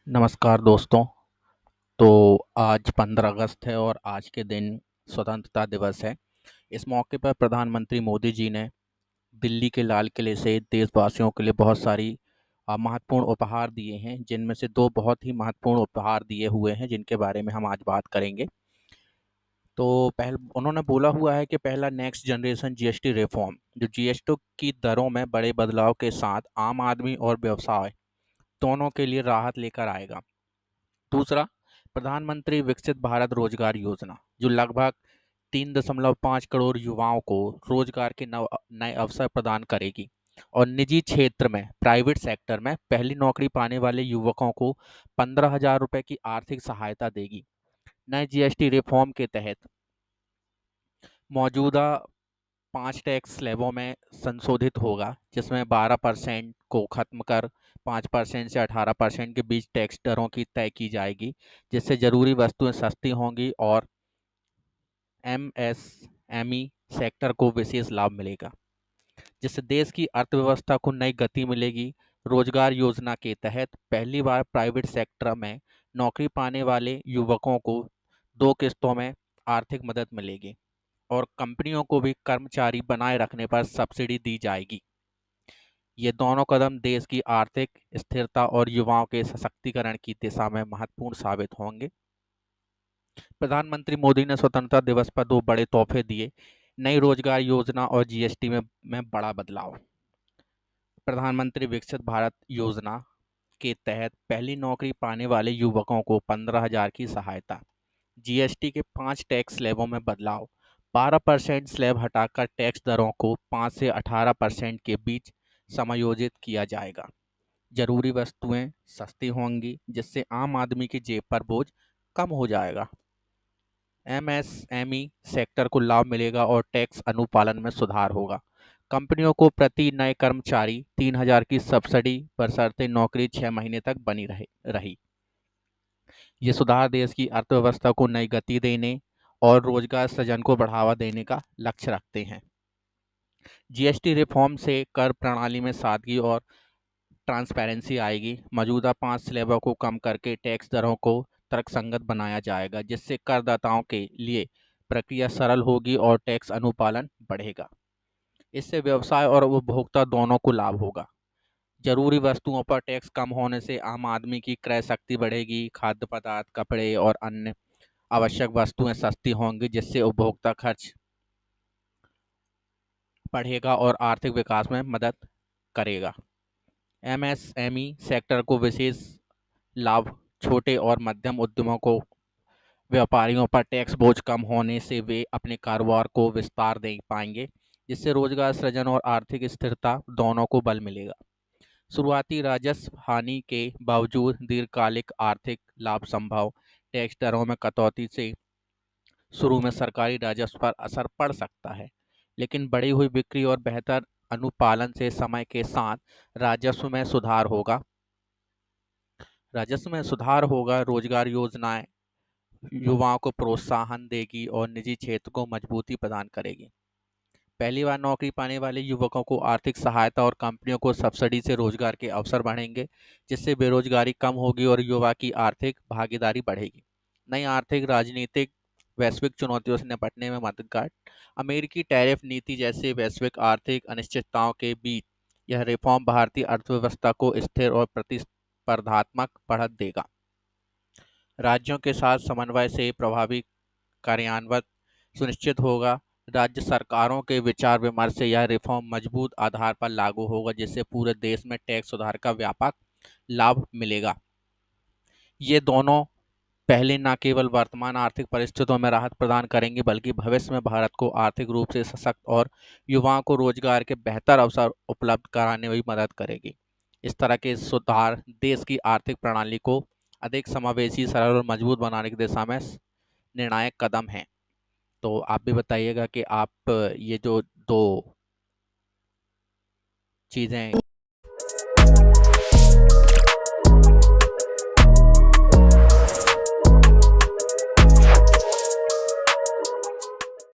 नमस्कार दोस्तों। तो आज 15 अगस्त है और आज के दिन स्वतंत्रता दिवस है। इस मौके पर प्रधानमंत्री मोदी जी ने दिल्ली के लाल किले से देशवासियों के लिए बहुत सारी महत्वपूर्ण उपहार दिए हैं, जिनमें से दो बहुत ही महत्वपूर्ण उपहार दिए हुए हैं जिनके बारे में हम आज बात करेंगे। तो पहल उन्होंने बोला हुआ है कि पहला नेक्स्ट जनरेशन जीएसटी रिफॉर्म, जो जीएसटी की दरों में बड़े बदलाव के साथ आम आदमी और व्यवसाय दोनों के लिए राहत लेकर आएगा। दूसरा, प्रधानमंत्री विकसित भारत रोजगार योजना, जो लगभग 3.5 करोड़ युवाओं को रोजगार के नए अवसर प्रदान करेगी और निजी क्षेत्र में, प्राइवेट सेक्टर में पहली नौकरी पाने वाले युवकों को 15,000 रुपये की आर्थिक सहायता देगी। नए जीएसटी रिफॉर्म के तहत मौजूदा 5 टैक्स स्लैबों में संशोधित होगा, जिसमें 12% को खत्म कर 5% से 18% के बीच टैक्स दरों की तय की जाएगी, जिससे ज़रूरी वस्तुएं सस्ती होंगी और एमएसएमई सेक्टर को विशेष लाभ मिलेगा, जिससे देश की अर्थव्यवस्था को नई गति मिलेगी। रोजगार योजना के तहत पहली बार प्राइवेट सेक्टर में नौकरी पाने वाले युवकों को 2 किस्तों में आर्थिक मदद मिलेगी और कंपनियों को भी कर्मचारी बनाए रखने पर सब्सिडी दी जाएगी। ये दोनों कदम देश की आर्थिक स्थिरता और युवाओं के सशक्तिकरण की दिशा में महत्वपूर्ण साबित होंगे। प्रधानमंत्री मोदी ने स्वतंत्रता दिवस पर दो बड़े तोहफे दिए, नई रोजगार योजना और जीएसटी में बड़ा बदलाव। प्रधानमंत्री विकसित भारत योजना के तहत पहली नौकरी पाने वाले युवकों को 15,000 की सहायता। जीएसटी के 5 टैक्स स्लैबों में बदलाव। 12% स्लैब हटाकर टैक्स दरों को 5 से 18% के बीच समायोजित किया जाएगा। जरूरी वस्तुएं सस्ती होंगी, जिससे आम आदमी की जेब पर बोझ कम हो जाएगा। एमएसएमई सेक्टर को लाभ मिलेगा और टैक्स अनुपालन में सुधार होगा। कंपनियों को प्रति नए कर्मचारी 3,000 की सब्सिडी बशर्ते नौकरी 6 महीने तक बनी रही। ये सुधार देश की अर्थव्यवस्था को नई गति देने और रोजगार सृजन को बढ़ावा देने का लक्ष्य रखते हैं। जीएसटी रिफॉर्म से कर प्रणाली में सादगी और ट्रांसपेरेंसी आएगी। मौजूदा 5 स्लैबों को कम करके टैक्स दरों को तर्कसंगत बनाया जाएगा, जिससे करदाताओं के लिए प्रक्रिया सरल होगी और टैक्स अनुपालन बढ़ेगा। इससे व्यवसाय और उपभोक्ता दोनों को लाभ होगा। जरूरी वस्तुओं पर टैक्स कम होने से आम आदमी की क्रय शक्ति बढ़ेगी। खाद्य पदार्थ, कपड़े और अन्य आवश्यक वस्तुएं सस्ती होंगी, जिससे उपभोक्ता खर्च बढ़ेगा और आर्थिक विकास में मदद करेगा। एमएसएमई सेक्टर को विशेष लाभ। छोटे और मध्यम उद्यमों को व्यापारियों पर टैक्स बोझ कम होने से वे अपने कारोबार को विस्तार दे पाएंगे, जिससे रोजगार सृजन और आर्थिक स्थिरता दोनों को बल मिलेगा। शुरुआती राजस्व हानि के बावजूद दीर्घकालिक आर्थिक लाभ संभव। टैक्स दरों में कटौती से शुरू में सरकारी राजस्व पर असर पड़ सकता है, लेकिन बढ़ी हुई बिक्री और बेहतर अनुपालन से समय के साथ राजस्व में सुधार होगा। रोजगार योजनाएं युवाओं को प्रोत्साहन देगी और निजी क्षेत्र को मजबूती प्रदान करेगी। पहली बार नौकरी पाने वाले युवकों को आर्थिक सहायता और कंपनियों को सब्सिडी से रोजगार के अवसर बढ़ेंगे, जिससे बेरोजगारी कम होगी और युवा की आर्थिक भागीदारी बढ़ेगी। नई आर्थिक राजनीतिक वैश्विक चुनौतियों से निपटने में मददगार। अमेरिकी टैरिफ नीति जैसे वैश्विक आर्थिक अनिश्चितताओं के बीच यह रिफॉर्म भारतीय अर्थव्यवस्था को स्थिर और प्रतिस्पर्धात्मक बढ़त देगा। राज्यों के साथ समन्वय से प्रभावी कार्यान्वयन सुनिश्चित होगा। राज्य सरकारों के विचार विमर्श से यह रिफॉर्म मजबूत आधार पर लागू होगा, जिससे पूरे देश में टैक्स सुधार का व्यापक लाभ मिलेगा। ये दोनों पहले न केवल वर्तमान आर्थिक परिस्थितियों में राहत प्रदान करेंगे, बल्कि भविष्य में भारत को आर्थिक रूप से सशक्त और युवाओं को रोजगार के बेहतर अवसर उपलब्ध कराने में भी मदद करेगी। इस तरह के सुधार देश की आर्थिक प्रणाली को अधिक समावेशी, सरल और मजबूत बनाने की दिशा में निर्णायक कदम हैं। तो आप भी बताइएगा कि आप ये जो दो चीज़ें